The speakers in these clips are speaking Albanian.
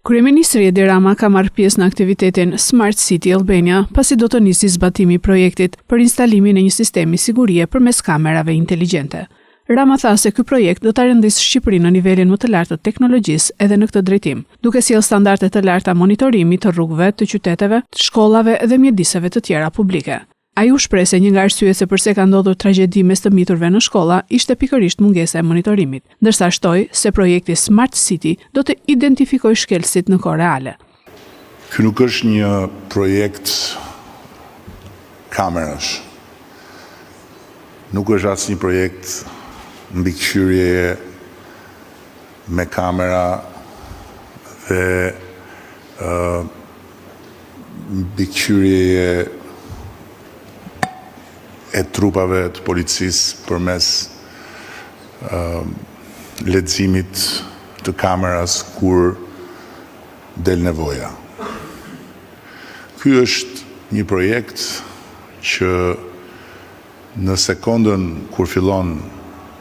Kryeministri Edi Rama ka marrë pjesë në aktivitetin Smart City Albania, pasi do të nisi zbatimi i projektit për instalimin e një sistemi sigurie përmes kamerave inteligjente. Rama tha se ky projekt do ta rendisë Shqipërinë në nivelin më të lartë të teknologjisë edhe në këtë drejtim, duke sjellë standarde të larta monitorimi të rrugëve, të qyteteve, të shkollave dhe mjediseve të tjera publike. Ai u shpreh se një nga arsyet se pse ka ndodhur tragjedi mes të miturve në shkolla ishte pikërisht mungesa e monitorimit, ndërsa shtoi se projekti Smart City do të identifikojë shkelësit në kohë reale. Ky nuk është një projekt kamerash. Nuk është asnjë projekt mbikëqyrjeje me kamera dhe mbikëqyrjeje e trupave të policisë përmes leximit të kameras kur del nevoja. Ky është një projekt që në sekondën kur fillon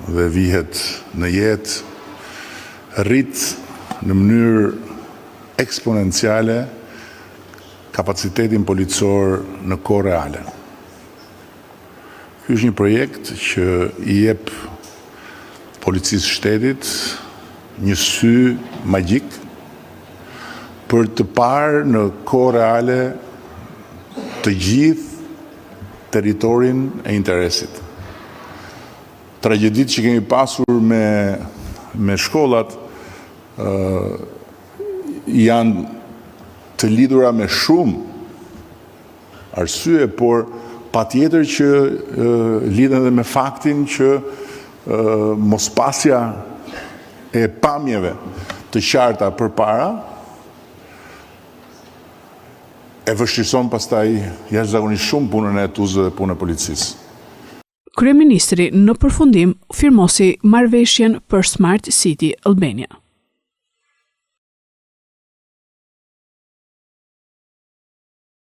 dhe vihet në jetë rrit në mënyrë eksponenciale kapacitetin policor në kohë reale. Ky është një projekt që i jep policisë shtetit një sy magjik për të parë në kohë reale të gjithë territorin e interesit. Tragjeditë që kemi pasur me shkollat janë të lidhura me shumë arsye, por patjetër që lidhen edhe me faktin që mospasja e pamjeve të qarta përpara e vështirëson pastaj jashtëzakonisht shumë punën e tuzëve dhe punën e policisë. Kryeministri në përfundim firmosi marrëveshjen për Smart City Albania.